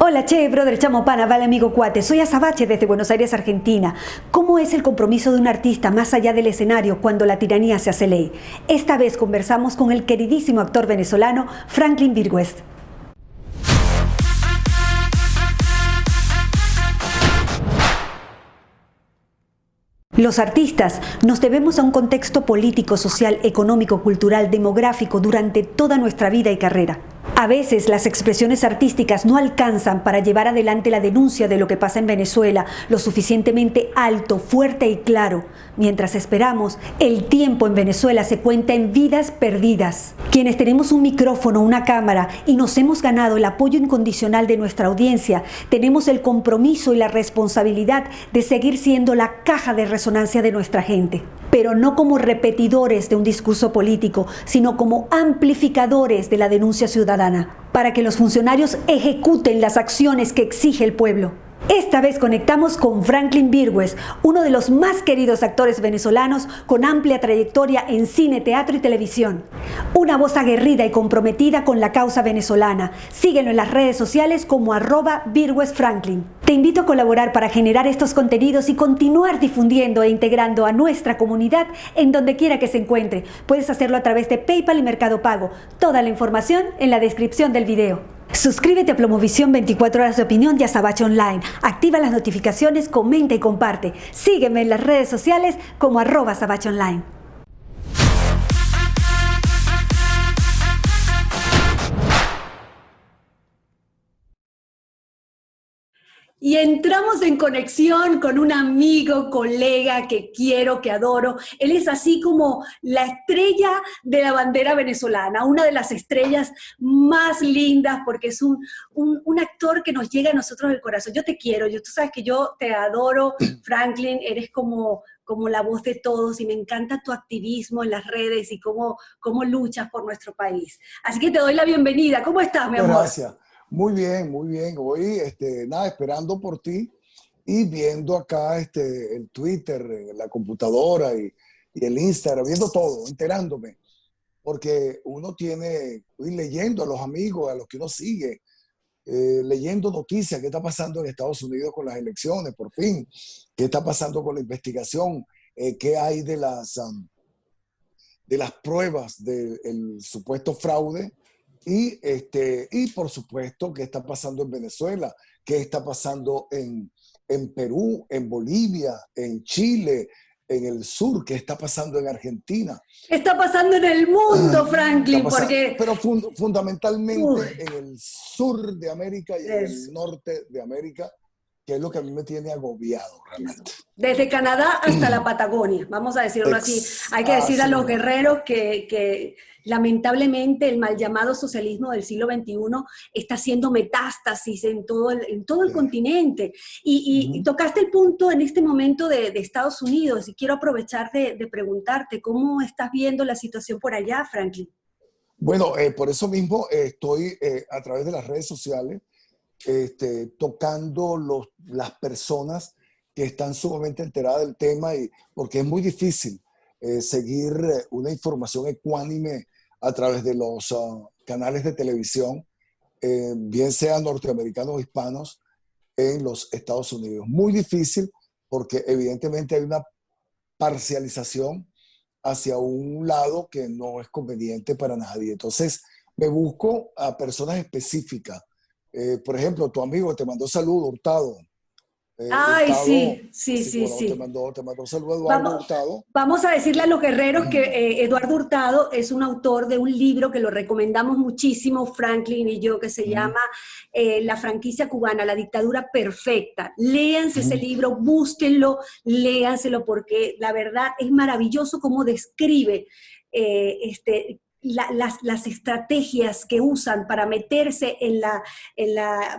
Hola, che, brother, chamo, pana, vale, amigo, cuate. Soy Azabache desde Buenos Aires, Argentina. ¿Cómo es el compromiso de un artista más allá del escenario cuando la tiranía se hace ley? Esta vez conversamos con el queridísimo actor venezolano Franklin Virgües. Los artistas nos debemos a un contexto político, social, económico, cultural, demográfico durante toda nuestra vida y carrera. A veces las expresiones artísticas no alcanzan para llevar adelante la denuncia de lo que pasa en Venezuela lo suficientemente alto, fuerte y claro. Mientras esperamos, el tiempo en Venezuela se cuenta en vidas perdidas. Quienes tenemos un micrófono, una cámara y nos hemos ganado el apoyo incondicional de nuestra audiencia, tenemos el compromiso y la responsabilidad de seguir siendo la caja de resonancia de nuestra gente. Pero no como repetidores de un discurso político, sino como amplificadores de la denuncia ciudadana, para que los funcionarios ejecuten las acciones que exige el pueblo. Esta vez conectamos con Franklin Virgües, uno de los más queridos actores venezolanos con amplia trayectoria en cine, teatro y televisión. Una voz aguerrida y comprometida con la causa venezolana. Síguelo en las redes sociales como @VirgüesFranklin. Te invito a colaborar para generar estos contenidos y continuar difundiendo e integrando a nuestra comunidad en donde quiera que se encuentre. Puedes hacerlo a través de PayPal y Mercado Pago. Toda la información en la descripción del video. Suscríbete a Plomovisión 24 horas de opinión y a Azabache Online. Activa las notificaciones, comenta y comparte. Sígueme en las redes sociales como @Azabache Online. Y entramos en conexión con un amigo, colega que quiero, que adoro. Él es así como la estrella de la bandera venezolana, una de las estrellas más lindas porque es un actor que nos llega a nosotros del corazón. Yo te quiero, tú sabes que yo te adoro, Franklin, eres como la voz de todos y me encanta tu activismo en las redes y cómo luchas por nuestro país. Así que te doy la bienvenida. ¿Cómo estás, mi amor? Gracias. Muy bien, muy bien. Hoy, nada, esperando por ti y viendo acá el Twitter, la computadora y el Instagram, viendo todo, enterándome. Porque uno tiene, leyendo a los amigos, a los que uno sigue, leyendo noticias, qué está pasando en Estados Unidos con las elecciones, por fin, qué está pasando con la investigación, qué hay de las pruebas del supuesto fraude y por supuesto qué está pasando en Venezuela, qué está pasando en Perú, en Bolivia, en Chile, en el sur, qué está pasando en Argentina. ¿Qué está pasando en el mundo, Franklin? Pero fundamentalmente en el sur de América y en el norte de América, que es lo que a mí me tiene agobiado realmente. Desde Canadá hasta la Patagonia, vamos a decirlo así. Hay que decir a los guerreros que lamentablemente el mal llamado socialismo del siglo XXI está haciendo metástasis en todo el continente. Y tocaste el punto en este momento de Estados Unidos y quiero aprovechar de preguntarte, ¿cómo estás viendo la situación por allá, Franklin? Bueno, por eso mismo estoy a través de las redes sociales tocando las personas que están sumamente enteradas del tema, porque es muy difícil seguir una información ecuánime a través de los canales de televisión, bien sean norteamericanos o hispanos, en los Estados Unidos. Muy difícil porque evidentemente hay una parcialización hacia un lado que no es conveniente para nadie. Entonces, me busco a personas específicas. Por ejemplo, tu amigo te mandó saludo, Hurtado. Ay, Hurtado, sí. Te mandó saludo, Eduardo Hurtado. Vamos a decirle a los guerreros que Eduardo Hurtado es un autor de un libro que lo recomendamos muchísimo, Franklin y yo, que se llama La franquicia cubana, la dictadura perfecta. Léanse ese libro, búsquenlo, léanselo, porque la verdad es maravilloso cómo describe las estrategias que usan para meterse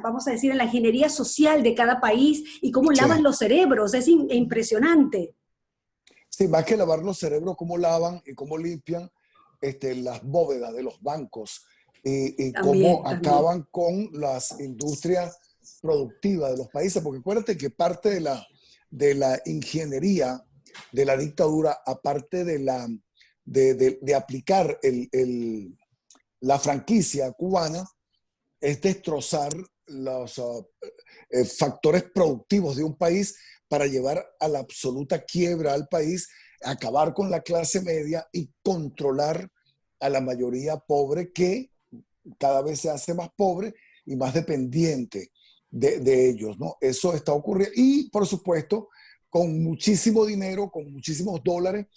vamos a decir, en la ingeniería social de cada país y cómo lavan los cerebros. Es impresionante. Sí, más que lavar los cerebros, cómo lavan y cómo limpian las bóvedas de los bancos y cómo acaban con las industrias productivas de los países. Porque acuérdate que parte de la ingeniería de la dictadura, aparte de aplicar la franquicia cubana, es destrozar los factores productivos de un país para llevar a la absoluta quiebra al país, acabar con la clase media y controlar a la mayoría pobre, que cada vez se hace más pobre y más dependiente de ellos, ¿no? Eso está ocurriendo. Y, por supuesto, con muchísimo dinero, con muchísimos dólares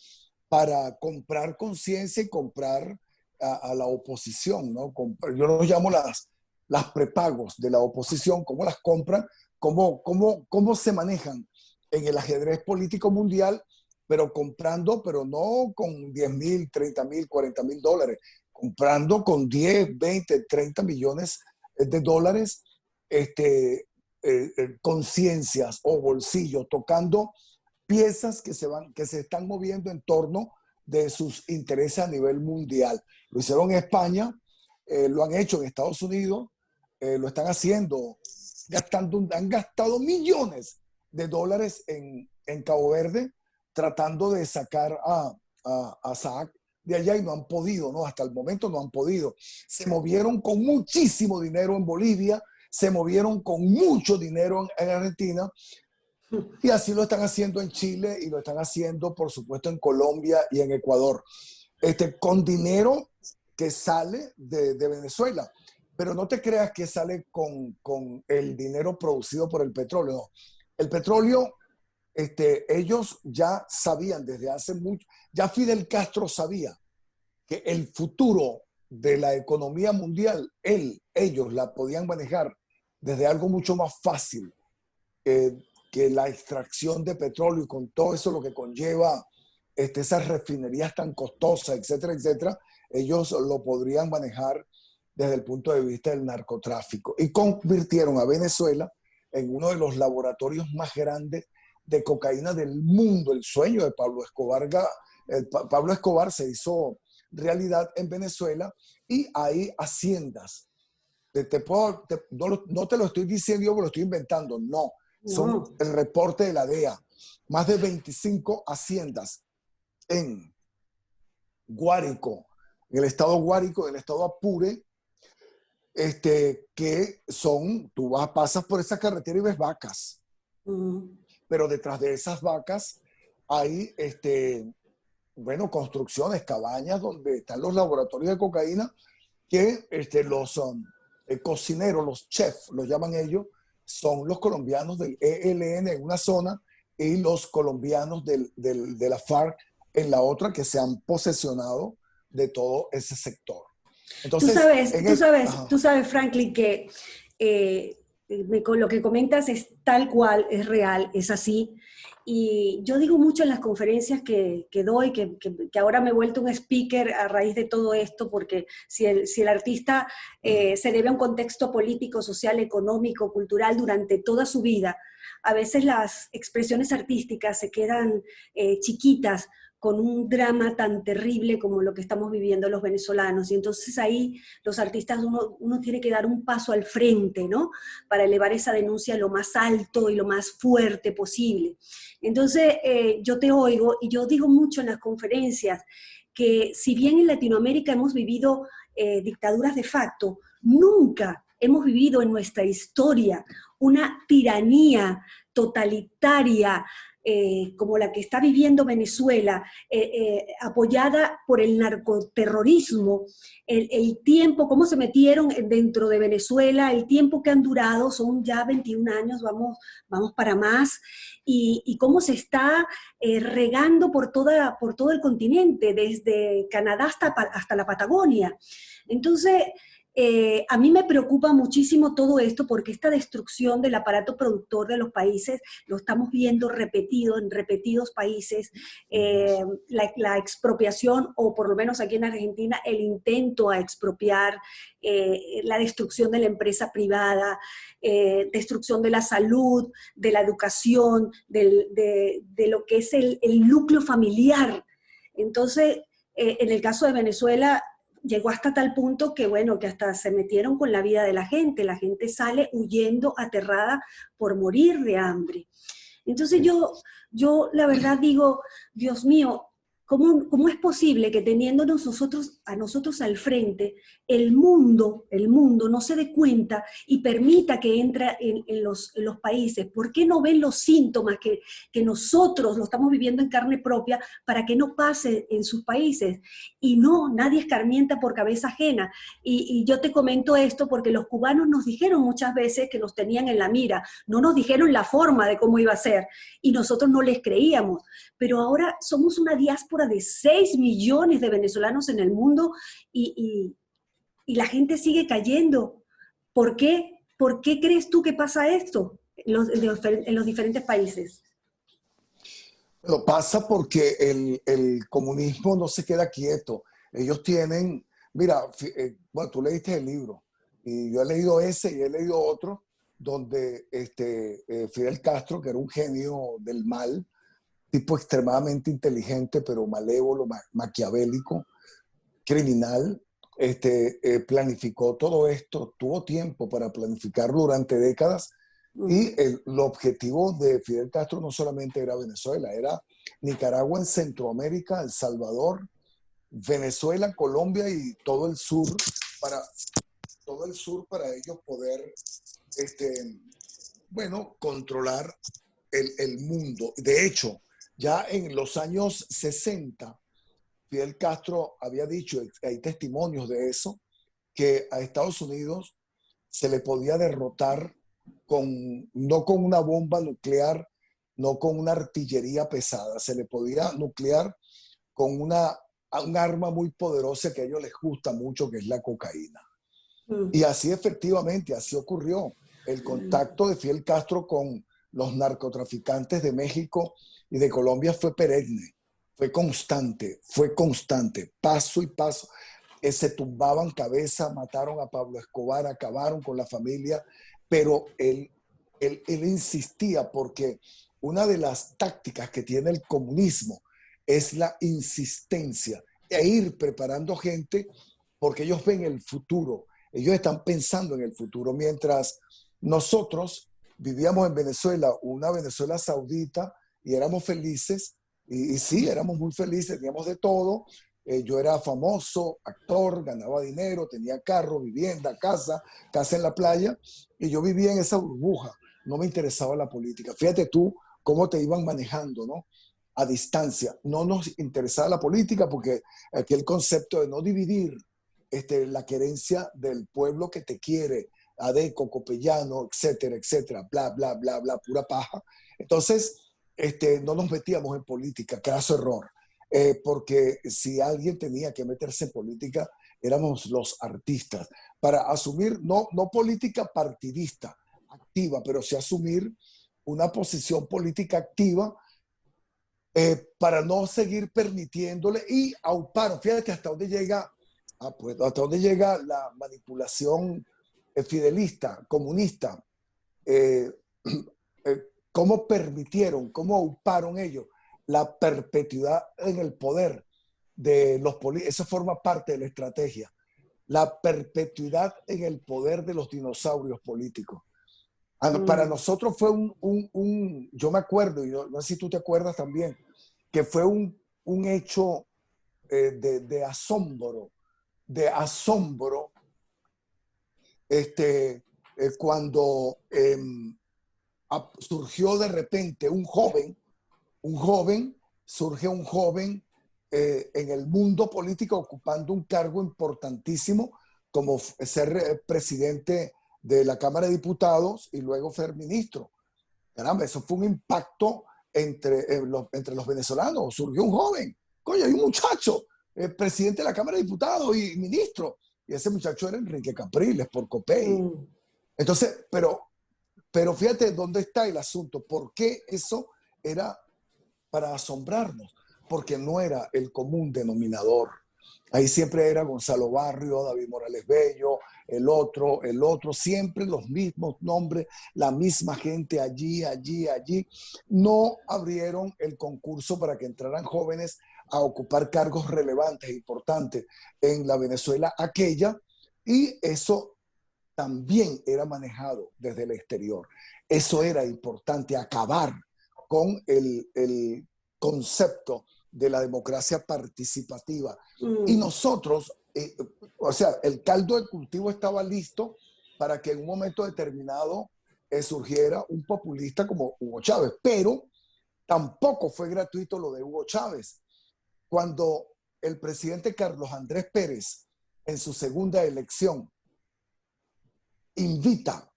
para comprar conciencia y comprar a la oposición, ¿no? Yo los llamo las prepagos de la oposición, cómo las compran, cómo se manejan en el ajedrez político mundial, pero comprando, pero no con 10.000, 30.000, 40.000 dólares, comprando con 10, 20, 30 millones de dólares, conciencias o bolsillos, tocando piezas que se están moviendo en torno de sus intereses a nivel mundial. Lo hicieron en España, lo han hecho en Estados Unidos, lo están haciendo, han gastado millones de dólares en Cabo Verde tratando de sacar a Saak de allá y no han podido, ¿no? Hasta el momento no han podido. Se movieron con muchísimo dinero en Bolivia, se movieron con mucho dinero en Argentina, y así lo están haciendo en Chile y lo están haciendo, por supuesto, en Colombia y en Ecuador, con dinero que sale de Venezuela. Pero no te creas que sale con el dinero producido por el petróleo. No. El petróleo, ellos ya sabían desde hace mucho, ya Fidel Castro sabía que el futuro de la economía mundial, ellos la podían manejar desde algo mucho más fácil que la extracción de petróleo y con todo eso lo que conlleva esas refinerías tan costosas, etcétera, etcétera. Ellos lo podrían manejar desde el punto de vista del narcotráfico y convirtieron a Venezuela en uno de los laboratorios más grandes de cocaína del mundo. El sueño de Pablo Escobar, Pablo Escobar se hizo realidad en Venezuela y hay haciendas. No te lo estoy diciendo yo, lo estoy inventando, no. Son el reporte de la DEA. Más de 25 haciendas en Guárico, en el estado Guárico, en el estado Apure, que son, pasas por esa carretera y ves vacas. Pero detrás de esas vacas hay, construcciones, cabañas donde están los laboratorios de cocaína que los cocineros, los chefs, los llaman ellos, son los colombianos del ELN en una zona y los colombianos de la FARC en la otra, que se han posesionado de todo ese sector. Entonces, tú sabes, Franklin, que con lo que comentas es tal cual, es real, es así. Y yo digo mucho en las conferencias que doy, que ahora me he vuelto un speaker a raíz de todo esto, porque si el artista se debe a un contexto político, social, económico, cultural durante toda su vida, a veces las expresiones artísticas se quedan chiquitas con un drama tan terrible como lo que estamos viviendo los venezolanos. Y entonces ahí los artistas, uno tiene que dar un paso al frente, ¿no? Para elevar esa denuncia lo más alto y lo más fuerte posible. Entonces yo te oigo y yo digo mucho en las conferencias que si bien en Latinoamérica hemos vivido dictaduras de facto, nunca hemos vivido en nuestra historia una tiranía totalitaria, como la que está viviendo Venezuela, apoyada por el narcoterrorismo, el tiempo, cómo se metieron dentro de Venezuela, el tiempo que han durado, son ya 21 años, vamos para más, y cómo se está regando por todo el continente, desde Canadá hasta la Patagonia. Entonces, a mí me preocupa muchísimo todo esto porque esta destrucción del aparato productor de los países lo estamos viendo repetido en repetidos países, la expropiación, o por lo menos aquí en Argentina, el intento a expropiar, la destrucción de la empresa privada, destrucción de la salud, de la educación, de lo que es el núcleo familiar. Entonces, en el caso de Venezuela, llegó hasta tal punto que, bueno, que hasta se metieron con la vida de la gente sale huyendo aterrada por morir de hambre. Entonces yo la verdad digo, Dios mío, ¿Cómo es posible que teniéndonos a nosotros al frente, el mundo no se dé cuenta y permita que entre en los países? ¿Por qué no ven los síntomas que nosotros lo estamos viviendo en carne propia para que no pase en sus países? Y no, nadie escarmienta por cabeza ajena. Y yo te comento esto porque los cubanos nos dijeron muchas veces que nos tenían en la mira, no nos dijeron la forma de cómo iba a ser y nosotros no les creíamos. Pero ahora somos una diáspora de 6 millones de venezolanos en el mundo y, y la gente sigue cayendo. ¿Por qué? ¿Por qué crees tú que pasa esto en los diferentes países? Lo pasa porque el comunismo no se queda quieto. Ellos tienen, mira, bueno, tú leíste el libro y yo he leído ese y he leído otro donde Fidel Castro, que era un genio del mal, tipo extremadamente inteligente, pero malévolo, maquiavélico, criminal, planificó todo esto, tuvo tiempo para planificarlo durante décadas y el objetivo de Fidel Castro no solamente era Venezuela, era Nicaragua en Centroamérica, El Salvador, Venezuela, Colombia y para, todo el sur para ellos poder, bueno, controlar el mundo. De hecho, ya en los años 60, Fidel Castro había dicho, hay testimonios de eso, que a Estados Unidos se le podía derrotar no con una bomba nuclear, no con una artillería pesada, se le podía nuclear con un arma muy poderosa que a ellos les gusta mucho, que es la cocaína. Y así efectivamente, así ocurrió. El contacto de Fidel Castro con los narcotraficantes de México y de Colombia fue perenne, fue constante, paso y paso. Se tumbaban cabeza, mataron a Pablo Escobar, acabaron con la familia, pero él insistía porque una de las tácticas que tiene el comunismo es la insistencia e ir preparando gente porque ellos ven el futuro, ellos están pensando en el futuro, mientras nosotros vivíamos en Venezuela, una Venezuela saudita, y éramos felices, y sí, éramos muy felices, teníamos de todo. Yo era famoso, actor, ganaba dinero, tenía carro, vivienda, casa en la playa, y yo vivía en esa burbuja, no me interesaba la política. Fíjate tú cómo te iban manejando, ¿no? A distancia. No nos interesaba la política porque aquel concepto de no dividir la querencia del pueblo que te quiere, Adeco, Copellano, etcétera, etcétera, bla, bla, bla, bla, pura paja. Entonces, no nos metíamos en política, craso error, porque si alguien tenía que meterse en política, éramos los artistas, para asumir, no política partidista, activa, pero sí asumir una posición política activa para no seguir permitiéndole y aupar, fíjate hasta dónde llega, pues, hasta dónde llega la manipulación fidelista, comunista, eh, cómo permitieron, cómo auparon ellos la perpetuidad en el poder de los políticos. Eso forma parte de la estrategia. La perpetuidad en el poder de los dinosaurios políticos. Para nosotros fue yo me acuerdo, y no sé si tú te acuerdas también, que fue un hecho de asombro, cuando surgió de repente surge un joven en el mundo político ocupando un cargo importantísimo como ser presidente de la Cámara de Diputados y luego ser ministro. Caramba, eso fue un impacto entre los venezolanos. Surgió un joven, coño, hay un muchacho, presidente de la Cámara de Diputados y ministro. Y ese muchacho era Enrique Capriles por Copey. Entonces, pero fíjate dónde está el asunto. ¿Por qué eso era para asombrarnos? Porque no era el común denominador. Ahí siempre era Gonzalo Barrio, David Morales Bello, el otro, siempre los mismos nombres, la misma gente allí. No abrieron el concurso para que entraran jóvenes a ocupar cargos relevantes e importantes en la Venezuela aquella, y eso también era manejado desde el exterior. Eso era importante, acabar con el concepto de la democracia participativa. Mm. Y nosotros, o sea, el caldo de cultivo estaba listo para que en un momento determinado surgiera un populista como Hugo Chávez, pero tampoco fue gratuito lo de Hugo Chávez. Cuando el presidente Carlos Andrés Pérez, en su segunda elección, invita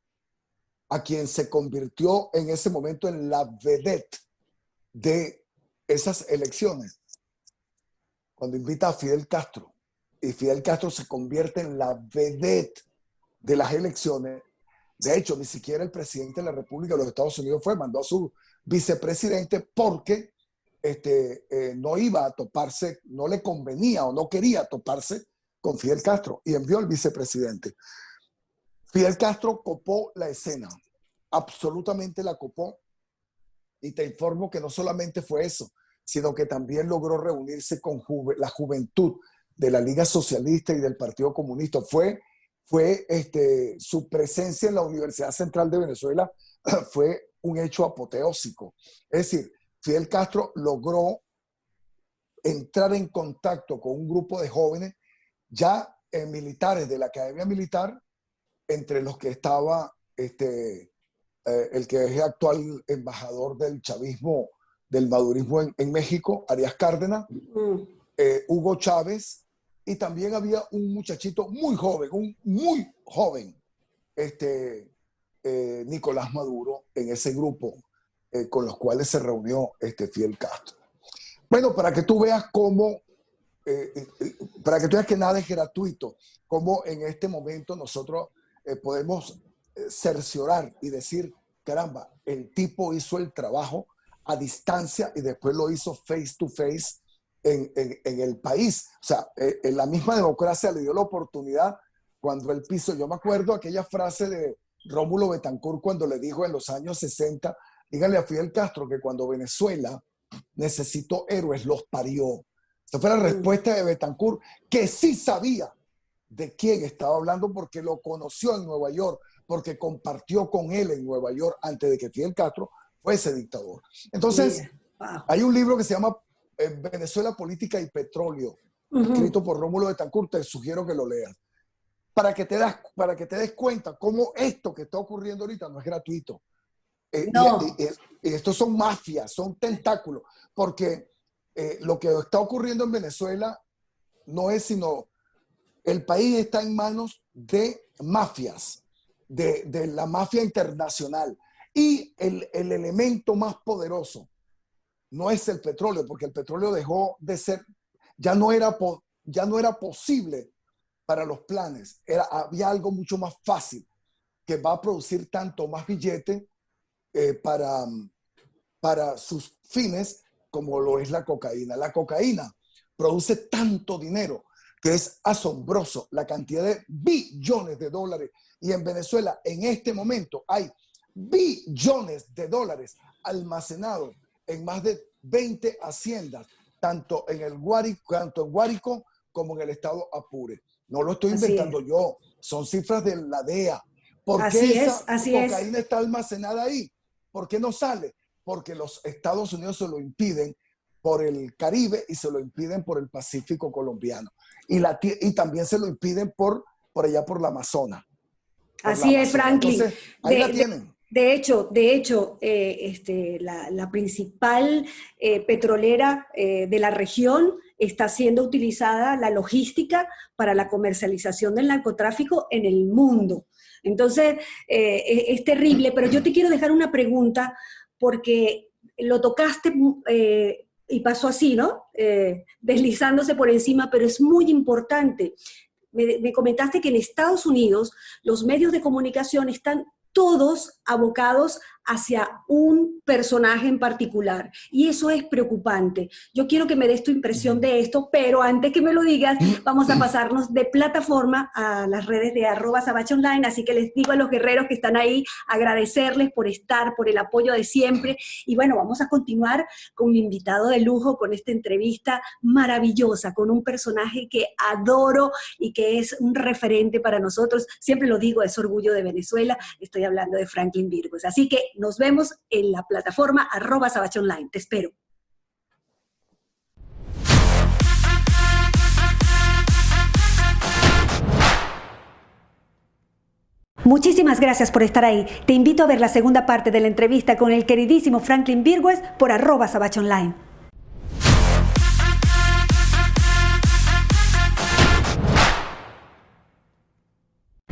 a quien se convirtió en ese momento en la vedette de esas elecciones, cuando invita a Fidel Castro, y Fidel Castro se convierte en la vedette de las elecciones. De hecho, ni siquiera el presidente de la República de los Estados Unidos mandó a su vicepresidente porque no iba a toparse, no le convenía o no quería toparse con Fidel Castro, y envió al vicepresidente. Fidel Castro copó la escena, absolutamente la copó, y te informo que no solamente fue eso, sino que también logró reunirse con la juventud de la Liga Socialista y del Partido Comunista. Su presencia en la Universidad Central de Venezuela fue un hecho apoteósico. Es decir, Fidel Castro logró entrar en contacto con un grupo de jóvenes ya militares de la Academia Militar, entre los que estaba el que es actual embajador del chavismo, del madurismo en México, Arias Cárdenas, Hugo Chávez, y también había un muchachito muy joven, Nicolás Maduro, en ese grupo con los cuales se reunió Fidel Castro. Bueno, para que tú veas cómo, para que tú veas que nada es gratuito, cómo en este momento nosotros podemos cerciorar y decir, caramba, el tipo hizo el trabajo a distancia y después lo hizo face to face en el país. O sea, en la misma democracia le dio la oportunidad cuando él pisó. Yo me acuerdo aquella frase de Rómulo Betancourt cuando le dijo en los años 60, díganle a Fidel Castro que cuando Venezuela necesitó héroes, los parió. Esa fue la respuesta de Betancourt, que sí sabía de quién estaba hablando porque lo conoció en Nueva York, porque compartió con él en Nueva York antes de que Fidel Castro fuese dictador. Entonces, hay un libro que se llama Venezuela, Política y Petróleo, escrito por Rómulo Betancourt. Te sugiero que lo leas, para que te des cuenta cómo esto que está ocurriendo ahorita no es gratuito. No. Y estos son mafias, son tentáculos, porque lo que está ocurriendo en Venezuela no es sino el país está en manos de mafias, de la mafia internacional, y el elemento más poderoso no es el petróleo, porque el petróleo dejó de ser, ya no era posible para los planes. Había algo mucho más fácil que va a producir tanto más billete para sus fines como lo es la cocaína. La cocaína produce tanto dinero que es asombroso la cantidad de billones de dólares. Y en Venezuela, en este momento, hay billones de dólares almacenados en más de 20 haciendas, tanto en Guárico como en el estado Apure. No lo estoy inventando yo, son cifras de la DEA. ¿Por qué esa cocaína está almacenada ahí? ¿Por qué no sale? Porque los Estados Unidos se lo impiden por el Caribe y se lo impiden por el Pacífico colombiano. Y también se lo impiden por allá por la Amazonas. Así es, Franklin. Entonces, ahí la tienen. De hecho, la principal petrolera de la región está siendo utilizada la logística para la comercialización del narcotráfico en el mundo. Entonces, es terrible, pero yo te quiero dejar una pregunta porque lo tocaste y pasó así, ¿no? Deslizándose por encima, pero es muy importante. Me comentaste que en Estados Unidos los medios de comunicación están todos abocados hacia un personaje en particular. Y eso es preocupante. Yo quiero que me des tu impresión de esto, pero antes que me lo digas, vamos a pasarnos de plataforma a las redes de @SabacheOnline. Así que les digo a los guerreros que están ahí, agradecerles por estar, por el apoyo de siempre. Y bueno, vamos a continuar con mi invitado de lujo, con esta entrevista maravillosa, con un personaje que adoro y que es un referente para nosotros. Siempre lo digo, es orgullo de Venezuela. Estoy hablando de Franklin Virgos. Así que nos vemos en la plataforma @SabacheOnline. Te espero. Muchísimas gracias por estar ahí. Te invito a ver la segunda parte de la entrevista con el queridísimo Franklin Virgües por @sabachonline.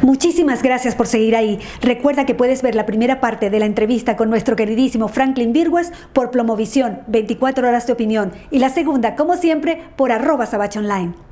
Muchísimas gracias por seguir ahí. Recuerda que puedes ver la primera parte de la entrevista con nuestro queridísimo Franklin Virgües por Plomovisión, 24 horas de opinión, y la segunda, como siempre, por @sabachonline.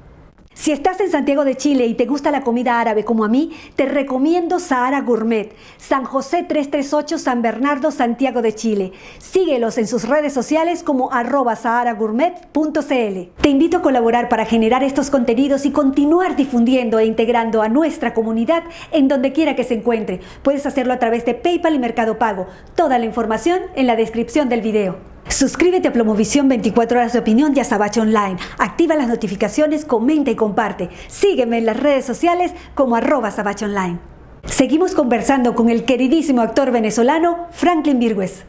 Si estás en Santiago de Chile y te gusta la comida árabe como a mí, te recomiendo Sahara Gourmet, San José 338 San Bernardo, Santiago de Chile. Síguelos en sus redes sociales como @saharagourmet.cl. Te invito a colaborar para generar estos contenidos y continuar difundiendo e integrando a nuestra comunidad en donde quiera que se encuentre. Puedes hacerlo a través de PayPal y Mercado Pago. Toda la información en la descripción del video. Suscríbete a Plomovisión 24 horas de opinión y a Sabach Online. Activa las notificaciones, comenta y comparte. Sígueme en las redes sociales como @sabachonline. Seguimos conversando con el queridísimo actor venezolano Franklin Virgües.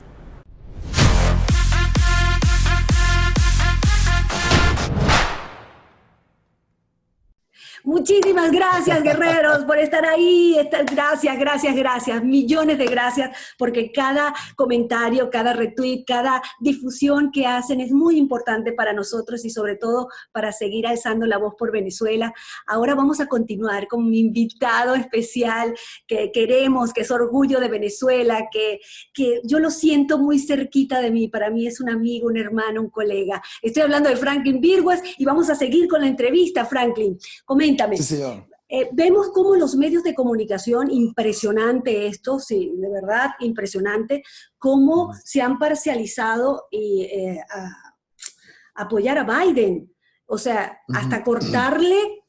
Muchísimas gracias, guerreros, por estar ahí. Gracias. Millones de gracias, porque cada comentario, cada retweet, cada difusión que hacen es muy importante para nosotros y sobre todo para seguir alzando la voz por Venezuela. Ahora vamos a continuar con mi invitado especial que queremos, que es orgullo de Venezuela, que yo lo siento muy cerquita de mí. Para mí es un amigo, un hermano, un colega. Estoy hablando de Franklin Virgües y vamos a seguir con la entrevista, Franklin. Coméntame. Sí, señor. Vemos cómo los medios de comunicación, impresionante esto, sí, de verdad, impresionante, cómo se han parcializado y a apoyar a Biden. O sea, hasta cortarle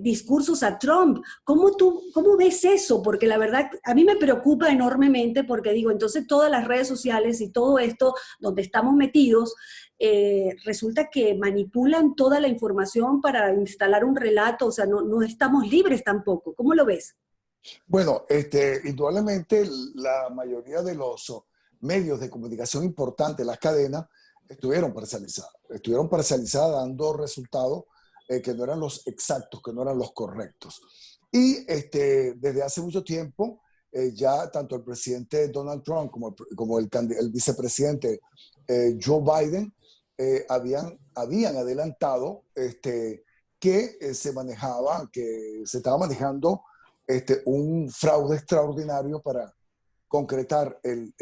discursos a Trump. ¿Cómo ves eso? Porque la verdad, a mí me preocupa enormemente porque digo, entonces todas las redes sociales y todo esto donde estamos metidos, resulta que manipulan toda la información para instalar un relato. O sea, no estamos libres tampoco. ¿Cómo lo ves? Bueno, indudablemente la mayoría de los medios de comunicación importantes, las cadenas, estuvieron parcializadas dando resultados que no eran los exactos, que no eran los correctos. Y desde hace mucho tiempo, ya tanto el presidente Donald Trump como el vicepresidente Joe Biden habían adelantado que se estaba manejando un fraude extraordinario para concretar el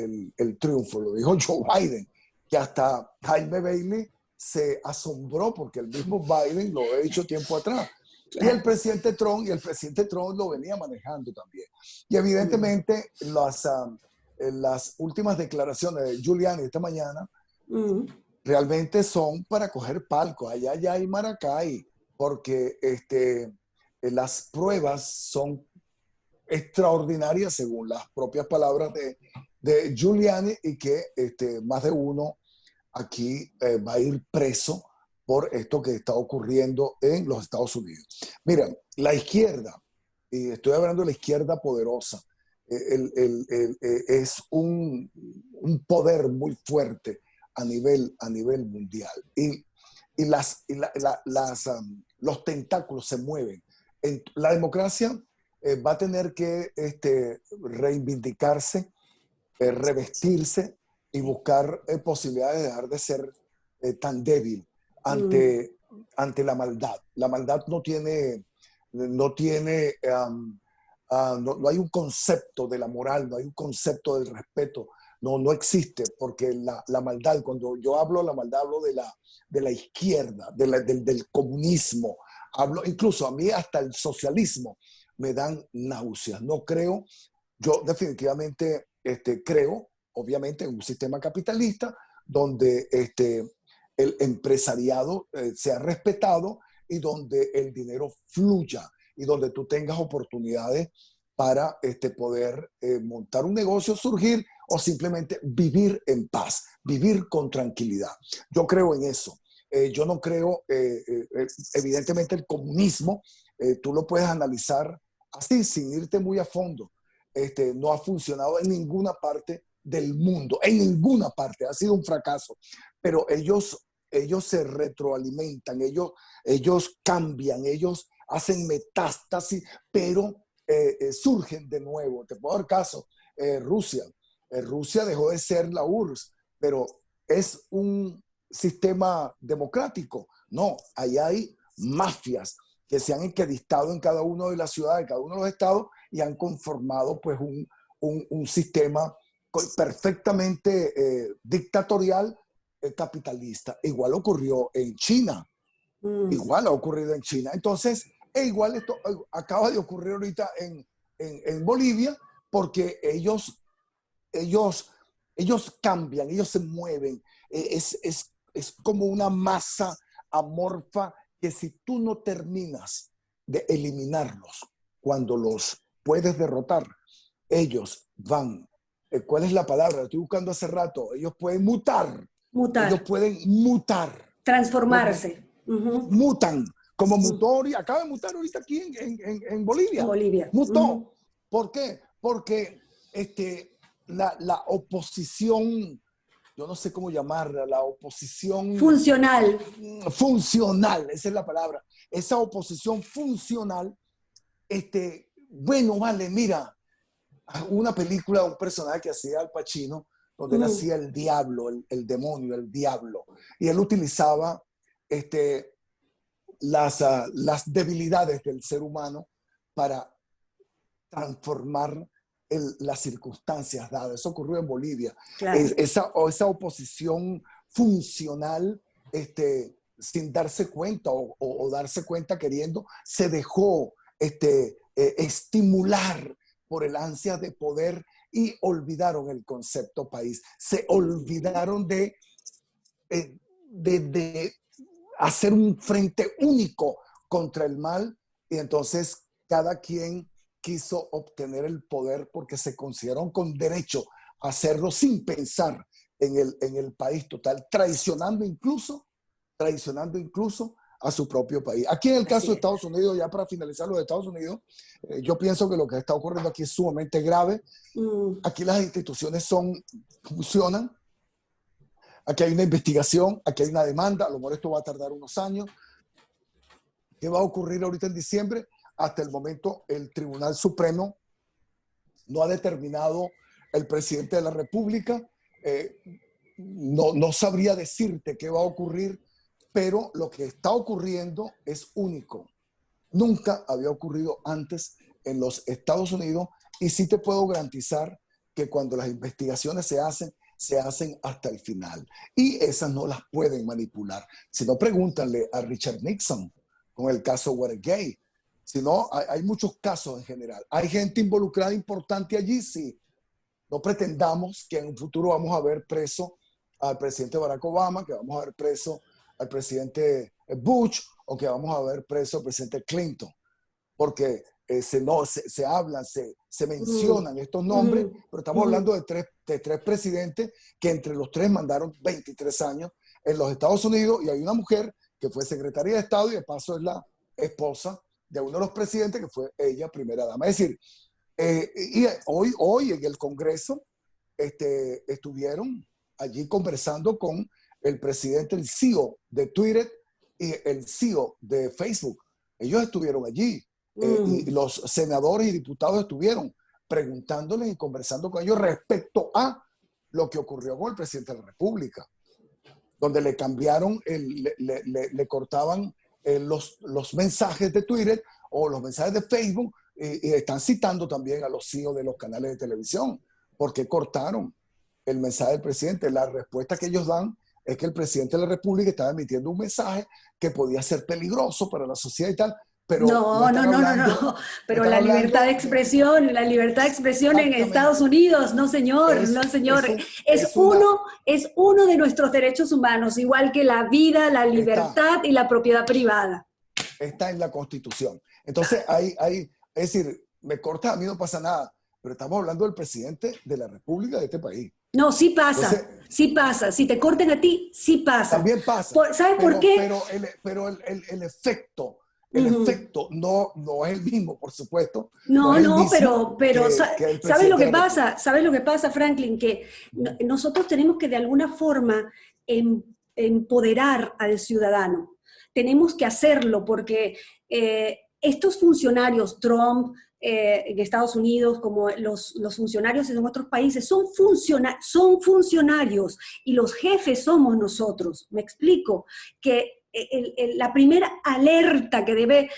triunfo. Lo dijo Joe Biden, que hasta Jaime Bailey se asombró porque el mismo Biden lo había dicho tiempo atrás. Claro. Y el presidente Trump lo venía manejando también. Y evidentemente las últimas declaraciones de Giuliani esta mañana realmente son para coger palco, allá hay Maracay, porque las pruebas son extraordinarias según las propias palabras de Giuliani y que más de uno aquí va a ir preso por esto que está ocurriendo en los Estados Unidos. Mira, la izquierda, y estoy hablando de la izquierda poderosa, es un poder muy fuerte a nivel mundial. Y los tentáculos se mueven. La democracia va a tener que reivindicarse, revestirse y buscar posibilidades de dejar de ser tan débil ante la maldad. La maldad no hay un concepto de la moral, no hay un concepto del respeto, no existe, porque la maldad, cuando yo hablo de la maldad, hablo de la izquierda, del comunismo, hablo incluso a mí hasta el socialismo me dan náuseas. No creo, yo definitivamente creo, obviamente, en un sistema capitalista donde el empresariado sea respetado y donde el dinero fluya y donde tú tengas oportunidades para poder montar un negocio, surgir o simplemente vivir en paz, vivir con tranquilidad. Yo creo en eso. Yo no creo, evidentemente el comunismo, tú lo puedes analizar así, sin irte muy a fondo. No ha funcionado en ninguna parte del mundo, en ninguna parte, ha sido un fracaso. Pero ellos se retroalimentan, ellos cambian, ellos hacen metástasis, pero surgen de nuevo. Te puedo dar caso, Rusia. Rusia dejó de ser la URSS, pero es un sistema democrático. No, ahí hay mafias que se han enquistado en cada una de las ciudades, en cada uno de los estados, y han conformado pues un sistema perfectamente dictatorial, capitalista. Igual ocurrió en China. Igual ha ocurrido en China. Entonces, igual esto acaba de ocurrir ahorita en Bolivia, porque ellos cambian, ellos se mueven. Es como una masa amorfa que si tú no terminas de eliminarlos cuando los puedes derrotar, ellos van. ¿Cuál es la palabra? La estoy buscando hace rato. Ellos pueden mutar. Ellos pueden mutar. Transformarse. Mutan, como mutó, acaba de mutar ahorita aquí en Bolivia. En Bolivia. Mutó. ¿Por qué? Porque la oposición, yo no sé cómo llamarla, la oposición funcional, esa es la palabra, esa oposición funcional, bueno, vale, mira, una película de un personaje que hacía Al Pacino, donde él hacía el diablo, el demonio, el diablo, y él utilizaba las debilidades del ser humano para transformar las circunstancias dadas. Eso ocurrió en Bolivia. Claro. Esa oposición funcional, sin darse cuenta o darse cuenta queriendo, se dejó estimular por el ansia de poder y olvidaron el concepto país. Se olvidaron de hacer un frente único contra el mal, y entonces cada quien quiso obtener el poder porque se consideraron con derecho a hacerlo sin pensar en el país total, traicionando incluso a su propio país. Aquí en el caso de Estados Unidos, ya para finalizar lo de Estados Unidos, yo pienso que lo que está ocurriendo aquí es sumamente grave. Aquí las instituciones funcionan. Aquí hay una investigación, aquí hay una demanda, a lo mejor esto va a tardar unos años. ¿Qué va a ocurrir ahorita en diciembre? Hasta el momento el Tribunal Supremo no ha determinado el presidente de la República. No sabría decirte qué va a ocurrir, pero lo que está ocurriendo es único. Nunca había ocurrido antes en los Estados Unidos, y sí te puedo garantizar que cuando las investigaciones se hacen hasta el final. Y esas no las pueden manipular. Si no, pregúntale a Richard Nixon con el caso Watergate. Si no, hay muchos casos en general. ¿Hay gente involucrada importante allí? Sí. No pretendamos que en un futuro vamos a ver preso al presidente Barack Obama, que vamos a ver preso al presidente Bush, o que vamos a ver preso al presidente Clinton. Porque se hablan, se mencionan estos nombres, pero estamos hablando de tres presidentes que entre los tres mandaron 23 años en los Estados Unidos, y hay una mujer que fue secretaria de Estado y de paso es la esposa de uno de los presidentes, que fue ella primera dama. Es decir, y hoy en el Congreso estuvieron allí conversando con el presidente, el CEO de Twitter y el CEO de Facebook. Ellos estuvieron allí. Y los senadores y diputados estuvieron preguntándoles y conversando con ellos respecto a lo que ocurrió con el presidente de la República, donde le cambiaron, le cortaban los mensajes de Twitter o los mensajes de Facebook, y están citando también a los CEOs de los canales de televisión, porque cortaron el mensaje del presidente. La respuesta que ellos dan es que el presidente de la República estaba emitiendo un mensaje que podía ser peligroso para la sociedad y tal. Pero no. Pero la libertad de expresión en Estados Unidos, no señor. Es uno de nuestros derechos humanos, igual que la vida, la libertad y la propiedad privada. Está en la Constitución. Entonces, es decir, me cortas, a mí no pasa nada, pero estamos hablando del presidente de la República de este país. No, sí pasa. Entonces, sí pasa. Si te cortan a ti, sí pasa. También pasa. ¿Sabes por qué? Pero el efecto... El efecto no es el mismo, por supuesto. Pero ¿sabes lo que pasa? ¿Sabes lo que pasa, Franklin? Que nosotros tenemos que de alguna forma empoderar al ciudadano. Tenemos que hacerlo porque estos funcionarios, Trump, en Estados Unidos, como los funcionarios en otros países, son funcionarios y los jefes somos nosotros. Me explico, que la primera alerta que debe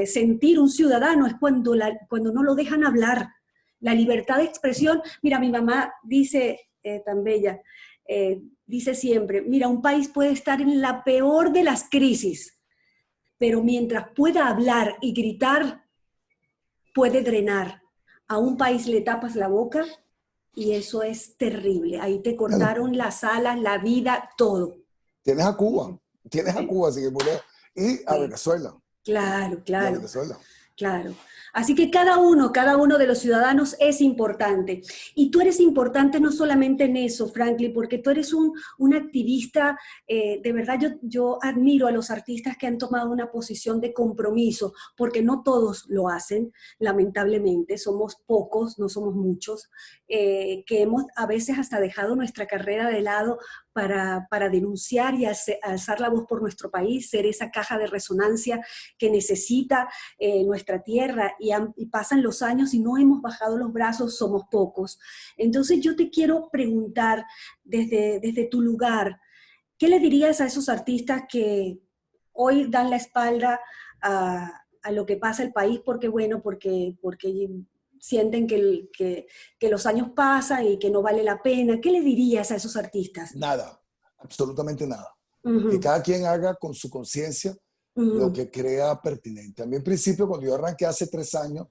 sentir un ciudadano es cuando no lo dejan hablar. La libertad de expresión, mira, mi mamá dice, tan bella, dice siempre, mira, un país puede estar en la peor de las crisis, pero mientras pueda hablar y gritar, puede drenar. A un país le tapas la boca y eso es terrible. Ahí te Bueno, cortaron las alas, la vida, todo. tienes a Cuba, tienes a Sí, Cuba, así que murió. Y a sí. Venezuela, Claro, y a claro. Venezuela. Claro. Así que cada uno de los ciudadanos es importante. Y tú eres importante no solamente en eso, Franklin, porque tú eres un activista, de verdad yo admiro a los artistas que han tomado una posición de compromiso, porque no todos lo hacen, lamentablemente, somos pocos, no somos muchos, que hemos a veces hasta dejado nuestra carrera de lado para denunciar y alzar la voz por nuestro país, ser esa caja de resonancia que necesita nuestra tierra y pasan los años y no hemos bajado los brazos, somos pocos. Entonces yo te quiero preguntar desde tu lugar, ¿qué le dirías a esos artistas que hoy dan la espalda a lo que pasa el país porque sienten que los años pasan y que no vale la pena? ¿Qué le dirías a esos artistas? Nada, absolutamente nada. Uh Que -huh, cada quien haga con su conciencia uh lo -huh, que crea pertinente. A mí, en principio, cuando yo arranqué hace 3 años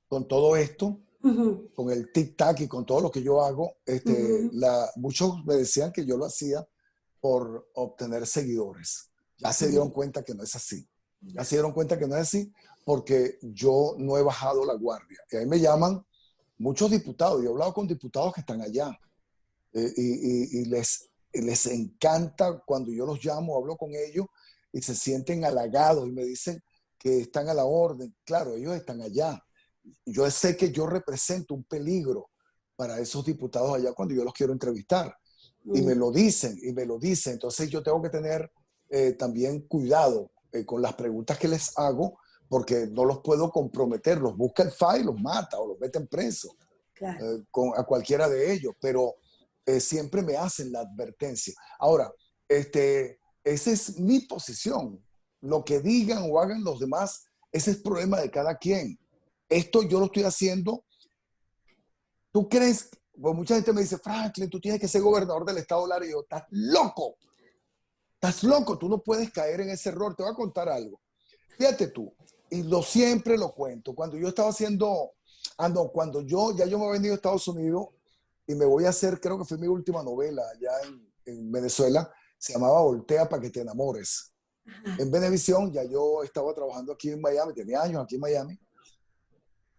con todo esto, uh -huh, con el tic-tac y con todo lo que yo hago, uh -huh, muchos me decían que yo lo hacía por obtener seguidores. Ya uh se dieron -huh. cuenta que no es así. Ya se dieron cuenta que no es así porque yo no he bajado la guardia. Y ahí me llaman muchos diputados. Yo he hablado con diputados que están allá y les encanta cuando yo los llamo, hablo con ellos y se sienten halagados y me dicen que están a la orden. Claro, ellos están allá. Yo sé que yo represento un peligro para esos diputados allá cuando yo los quiero entrevistar. Y me lo dicen, y me lo dicen. Entonces yo tengo que tener también cuidado con las preguntas que les hago, porque no los puedo comprometer. Los busca el FAI, los mata o los meten preso Claro. a cualquiera de ellos, pero siempre me hacen la advertencia. Ahora, esa es mi posición. Lo que digan o hagan los demás, ese es el problema de cada quien. Esto yo lo estoy haciendo. ¿Tú crees? Pues mucha gente me dice, Franklin, tú tienes que ser gobernador del estado Lara. Y yo, estás loco. Estás loco. Tú no puedes caer en ese error. Te voy a contar algo. Fíjate tú, y siempre lo cuento. Cuando yo estaba haciendo, no, cuando ya yo me he venido a Estados Unidos y me voy a hacer, creo que fue mi última novela allá en Venezuela, se llamaba Voltea para que te enamores. En Venevisión, ya yo estaba trabajando aquí en Miami, tenía años aquí en Miami.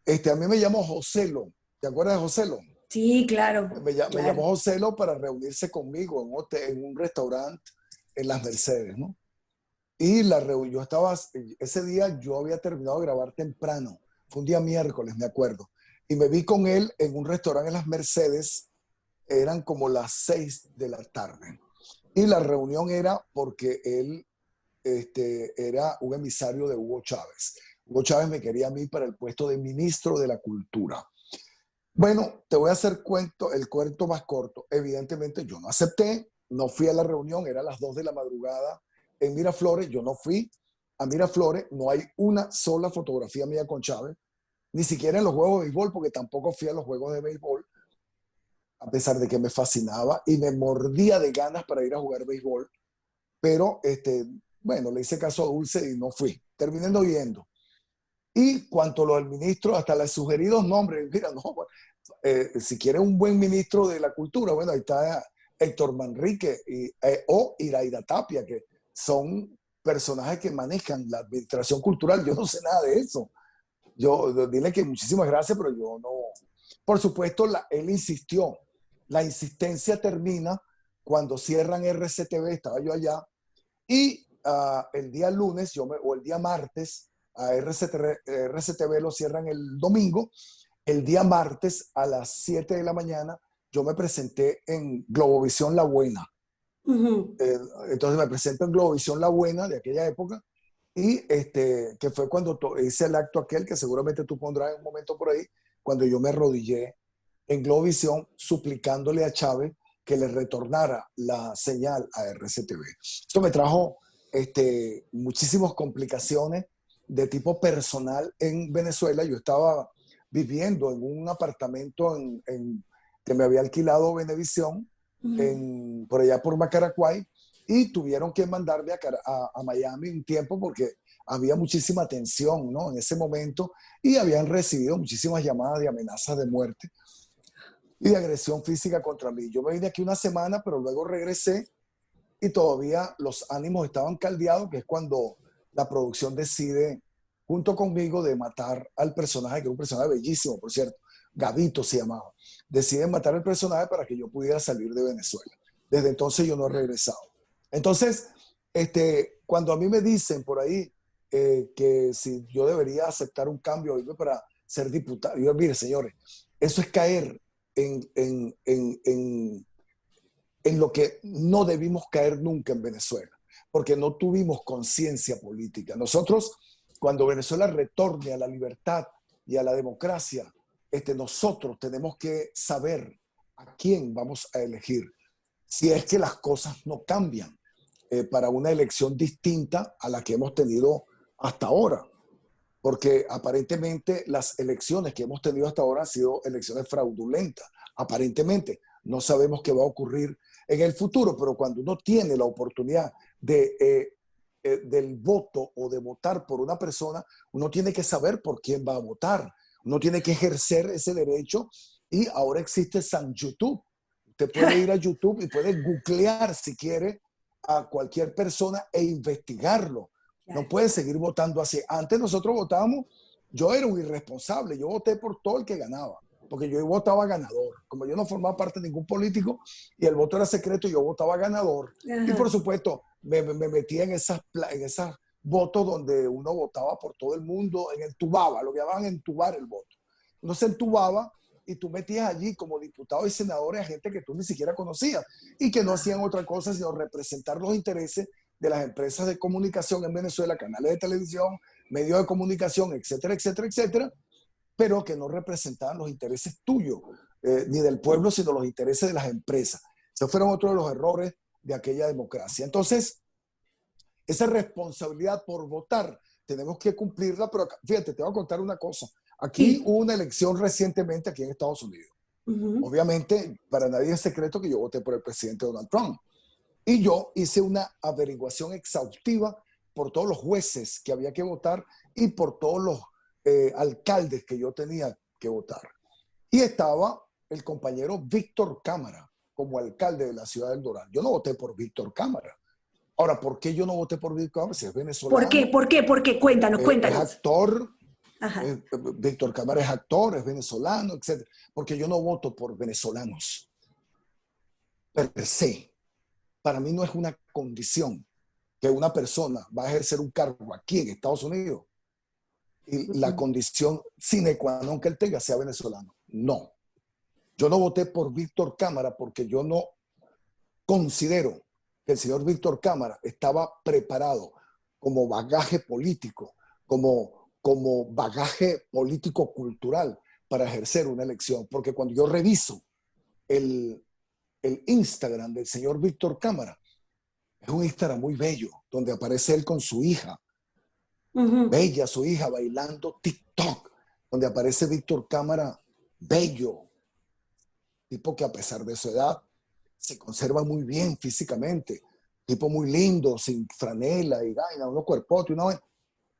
A mí me llamó Joselo. ¿Te acuerdas de Joselo? Sí, claro, Me llamó claro. Joselo para reunirse conmigo en un restaurante en Las Mercedes, ¿no? Y yo estaba, ese día yo había terminado de grabar temprano, fue un día miércoles, me acuerdo, y me vi con él en un restaurante en Las Mercedes, eran como las 6 de la tarde. Y la reunión era porque él era un emisario de Hugo Chávez. Hugo Chávez me quería a mí para el puesto de ministro de la Cultura. Bueno, te voy a hacer el cuento más corto. Evidentemente yo no acepté, no fui a la reunión, era a las 2 de la madrugada en Miraflores, yo no fui a Miraflores, no hay una sola fotografía mía con Chávez, ni siquiera en los juegos de béisbol, porque tampoco fui a los juegos de béisbol, a pesar de que me fascinaba y me mordía de ganas para ir a jugar béisbol, pero bueno, le hice caso a Dulce y no fui, terminé no yendo. Y cuanto a lo del ministro, hasta le sugerí dos nombres, mira, no, si quiere un buen ministro de la cultura, bueno, ahí está Héctor Manrique o Iraida Tapia, que son personajes que manejan la administración cultural. Yo no sé nada de eso. Yo dile que muchísimas gracias, pero yo no. Por supuesto, él insistió. La insistencia termina cuando cierran RCTV, estaba yo allá, y el día lunes o el día martes, a RCTV lo cierran el domingo. El día martes a las 7 de la mañana yo me presenté en Globovisión La Buena. Uh -huh. Entonces me presento en Globovisión La Buena de aquella época y que fue cuando hice el acto aquel que seguramente tú pondrás en un momento por ahí, cuando yo me arrodillé en Globovisión suplicándole a Chávez que le retornara la señal a RCTV. Esto me trajo muchísimas complicaciones de tipo personal en Venezuela. Yo estaba viviendo en un apartamento que me había alquilado Venevisión, por allá por Macaracuay, y tuvieron que mandarme a Miami un tiempo porque había muchísima tensión, ¿no? En ese momento, y habían recibido muchísimas llamadas de amenazas de muerte y de agresión física contra mí. Yo me vine aquí una semana, pero luego regresé y todavía los ánimos estaban caldeados, que es cuando la producción decide, junto conmigo, de matar al personaje, que es un personaje bellísimo, por cierto, Gavito se llamaba. Deciden matar al personaje para que yo pudiera salir de Venezuela. Desde entonces yo no he regresado. Entonces, cuando a mí me dicen por ahí que si yo debería aceptar un cambio, irme para ser diputado, yo, mire, señores, eso es caer en lo que no debimos caer nunca en Venezuela, porque no tuvimos conciencia política. Nosotros, cuando Venezuela retorne a la libertad y a la democracia, nosotros tenemos que saber a quién vamos a elegir, si es que las cosas no cambian para una elección distinta a la que hemos tenido hasta ahora. Porque aparentemente las elecciones que hemos tenido hasta ahora han sido elecciones fraudulentas. Aparentemente, no sabemos qué va a ocurrir en el futuro, pero cuando uno tiene la oportunidad del voto o de votar por una persona, uno tiene que saber por quién va a votar. Uno tiene que ejercer ese derecho, y ahora existe San YouTube. Usted puede ir a YouTube y puede googlear, si quiere, a cualquier persona e investigarlo. No puede seguir votando así. Antes nosotros votábamos, yo era un irresponsable, yo voté por todo el que ganaba, porque yo votaba ganador. Como yo no formaba parte de ningún político y el voto era secreto, yo votaba ganador. Ajá. Y por supuesto, me metía en esas votos donde uno votaba por todo el mundo, entubaba, lo que llamaban entubar el voto. Uno se entubaba y tú metías allí como diputados y senadores a gente que tú ni siquiera conocías y que no hacían otra cosa sino representar los intereses de las empresas de comunicación en Venezuela, canales de televisión, medios de comunicación, etcétera, etcétera, etcétera, pero que no representaban los intereses tuyos, ni del pueblo, sino los intereses de las empresas. Esos fueron otros de los errores de aquella democracia. Entonces, esa responsabilidad por votar, tenemos que cumplirla, pero fíjate, te voy a contar una cosa. Aquí hubo una elección recientemente aquí en Estados Unidos. Obviamente, para nadie es secreto que yo voté por el presidente Donald Trump. Y yo hice una averiguación exhaustiva por todos los jueces que había que votar y por todos los alcaldes que yo tenía que votar. Y estaba el compañero Víctor Cámara como alcalde de la ciudad del Doral. Yo no voté por Víctor Cámara. Ahora, ¿por qué yo no voté por Víctor Cámara? Si es venezolano. ¿Por qué? ¿Por qué? ¿Por qué? Cuéntanos, cuéntanos. Es actor. Víctor Cámara es actor, es venezolano, etc. Porque yo no voto por venezolanos. Per se. Para mí no es una condición que una persona va a ejercer un cargo aquí en Estados Unidos y la condición sine qua non que él tenga sea venezolano. No. Yo no voté por Víctor Cámara porque yo no considero que el señor Víctor Cámara estaba preparado como bagaje político, como bagaje político-cultural para ejercer una elección. Porque cuando yo reviso el Instagram del señor Víctor Cámara, es un Instagram muy bello, donde aparece él con su hija, bella su hija, bailando TikTok, donde aparece Víctor Cámara bello, tipo que a pesar de su edad se conserva muy bien físicamente, tipo muy lindo, sin franela y gaina, unos cuerpotes, una...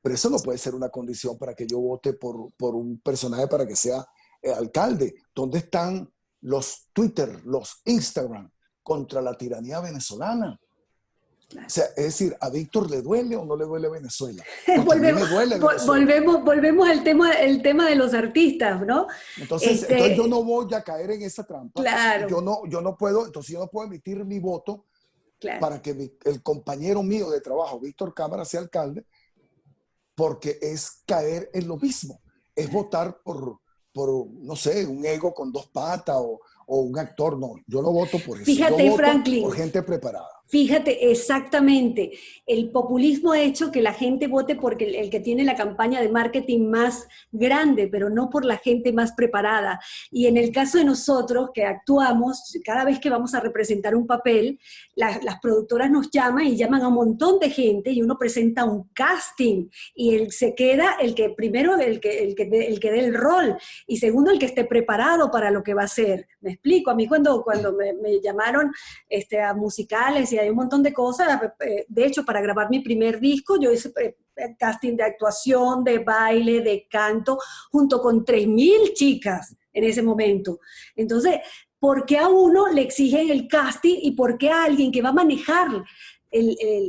Pero eso no puede ser una condición para que yo vote por un personaje para que sea alcalde. ¿Dónde están los Twitter, los Instagram contra la tiranía venezolana? Claro. O sea, es decir, ¿a Víctor le duele o no le duele Venezuela? Volvemos, me duele Venezuela. volvemos al tema de los artistas, ¿no? Entonces yo no voy a caer en esa trampa. Claro. Yo no puedo emitir mi voto para que el compañero mío de trabajo, Víctor Cámara, sea alcalde, porque es caer en lo mismo. Es votar por no sé, un ego con dos patas o un actor. No, yo no voto por eso. Fíjate, yo voto Franklin, por gente preparada. Fíjate, exactamente. El populismo ha hecho que la gente vote porque el que tiene la campaña de marketing más grande, pero no por la gente más preparada. Y en el caso de nosotros, que actuamos, cada vez que vamos a representar un papel, las productoras nos llaman y llaman a un montón de gente y uno presenta un casting y se queda el que primero, el que dé el rol y segundo, el que esté preparado para lo que va a hacer. Me explico, a mí cuando me llamaron a musicales y hay un montón de cosas. De hecho, para grabar mi primer disco, yo hice casting de actuación, de baile, de canto, junto con 3.000 chicas en ese momento. Entonces, ¿por qué a uno le exigen el casting y por qué a alguien que va a manejar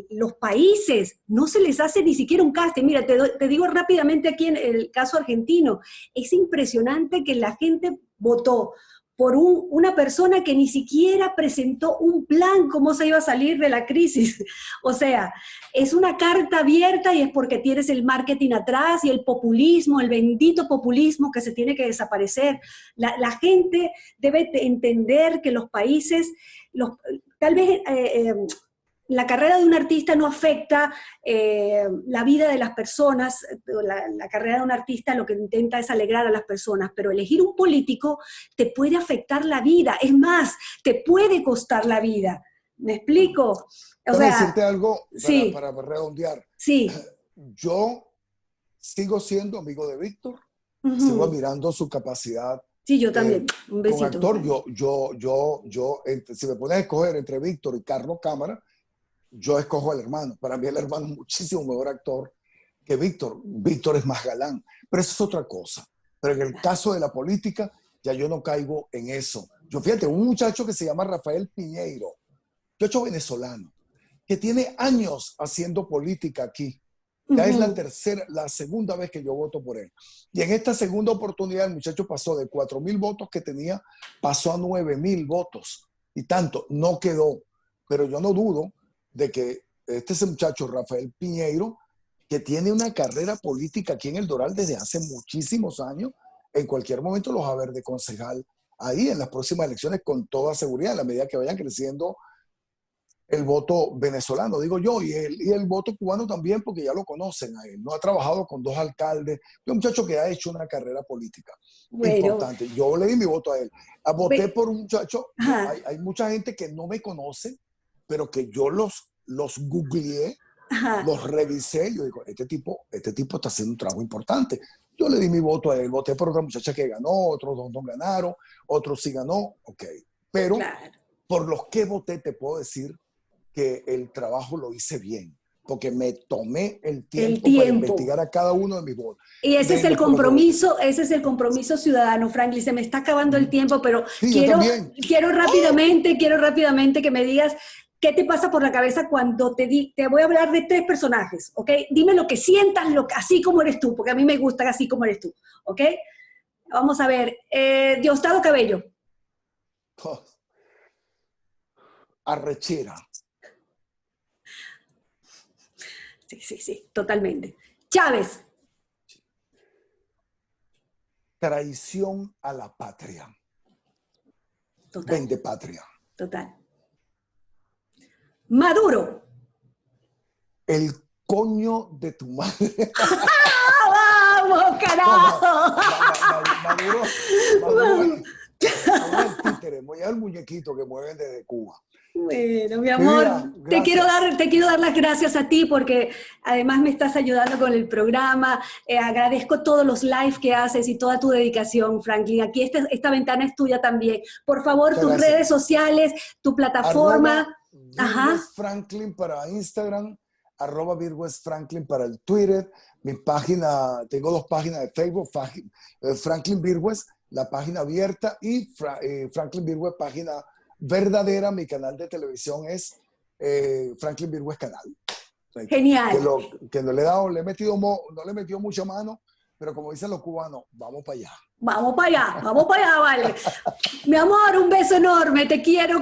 los países no se les hace ni siquiera un casting? Mira, te digo rápidamente aquí en el caso argentino, es impresionante que la gente votó por una persona que ni siquiera presentó un plan cómo se iba a salir de la crisis. O sea, es una carta abierta y es porque tienes el marketing atrás y el populismo, el bendito populismo que se tiene que desaparecer. La gente debe entender que los países, tal vez la carrera de un artista no afecta la vida de las personas. La carrera de un artista lo que intenta es alegrar a las personas, pero elegir un político te puede afectar la vida, es más, te puede costar la vida. ¿Me explico? Déjame decirte algo sí, para redondear. sí. Yo sigo siendo amigo de Víctor, sigo Uh-huh. admirando su capacidad. Sí, yo también. Un Con besito. actor, si me pones a escoger entre Víctor y Carlos Cámara, yo escojo al hermano. Para mí el hermano es muchísimo mejor actor que Víctor. Víctor es más galán, pero eso es otra cosa. Pero en el caso de la política, ya yo no caigo en eso. Yo fíjate, un muchacho que se llama Rafael Piñeiro, muchacho venezolano, que tiene años haciendo política aquí. Ya es la segunda vez que yo voto por él. Y en esta segunda oportunidad el muchacho pasó de 4.000 votos que tenía, pasó a 9.000 votos. Y tanto, no quedó. Pero yo no dudo de que ese muchacho, Rafael Piñeiro, que tiene una carrera política aquí en El Doral desde hace muchísimos años, en cualquier momento los va a ver de concejal ahí en las próximas elecciones con toda seguridad, a la medida que vayan creciendo el voto venezolano, digo yo, y el voto cubano también, porque ya lo conocen a él. No ha trabajado con 2 alcaldes, es un muchacho que ha hecho una carrera política importante. Yo le di mi voto a él. Voté por un muchacho, hay mucha gente que no me conoce, pero que yo los googleé, los revisé, yo digo, este tipo está haciendo un trabajo importante. Yo le di mi voto a él, voté por otra muchacha que ganó, otros 2 no ganaron, otros sí ganó, ok. Pero por los que voté te puedo decir que el trabajo lo hice bien, porque me tomé el tiempo para investigar a cada uno de mis votos. Y ese es el compromiso ciudadano, Franklin. Se me está acabando el tiempo, pero sí, quiero rápidamente que me digas qué te pasa por la cabeza cuando te voy a hablar de 3 personajes, ¿ok? Dime lo que sientas, así como eres tú, porque a mí me gusta así como eres tú, ¿ok? Vamos a ver, Diosdado Cabello. Arrechera. Sí, totalmente. Chávez. Traición a la patria. Total. Vende patria. Total. Maduro. El coño de tu madre. ¡Vamos, carajo! Maduro es el títere, el muñequito que mueven desde Cuba. Bueno, mi amor, te quiero dar las gracias a ti porque además me estás ayudando con el programa. Agradezco todos los live que haces y toda tu dedicación, Franklin. Aquí esta ventana es tuya también. Por favor, tus redes sociales, tu plataforma. Franklin para Instagram, @VirgüesFranklin para el Twitter. Mi página, tengo 2 páginas de Facebook, Franklin Virgües, la página abierta, y Franklin Virgües, página verdadera. Mi canal de televisión es Franklin Virgües Canal. Genial. Que no le he metido mucha mano, pero como dicen los cubanos, vamos para allá. Vamos para allá, vale. Mi amor, un beso enorme, te quiero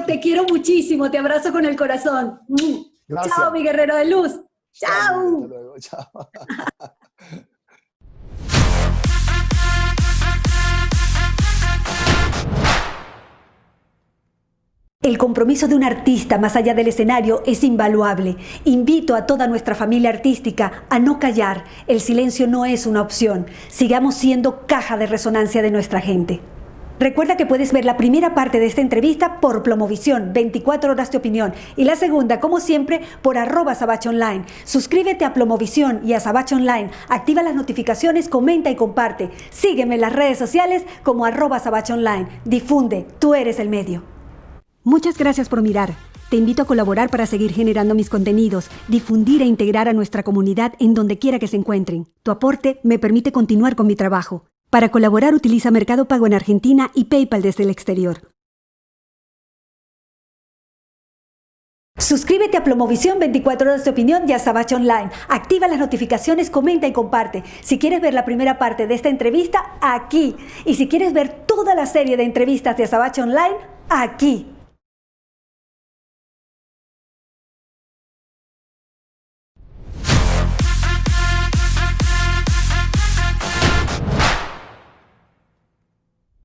muchísimo, te abrazo con el corazón. Gracias. Chao, mi guerrero de luz. Chao. Hasta luego, chao. El compromiso de un artista más allá del escenario es invaluable. Invito a toda nuestra familia artística a no callar. El silencio no es una opción. Sigamos siendo caja de resonancia de nuestra gente. Recuerda que puedes ver la primera parte de esta entrevista por Plomovisión, 24 horas de opinión, y la segunda, como siempre, por @SabacheOnline. Suscríbete a Plomovisión y a Sabache Online, activa las notificaciones, comenta y comparte. Sígueme en las redes sociales como @SabacheOnline. Difunde, tú eres el medio. Muchas gracias por mirar. Te invito a colaborar para seguir generando mis contenidos, difundir e integrar a nuestra comunidad en donde quiera que se encuentren. Tu aporte me permite continuar con mi trabajo. Para colaborar utiliza Mercado Pago en Argentina y PayPal desde el exterior. Suscríbete a Plomovisión, 24 horas de opinión y a Sabache Online. Activa las notificaciones, comenta y comparte. Si quieres ver la primera parte de esta entrevista, aquí. Y si quieres ver toda la serie de entrevistas de Sabache Online, aquí.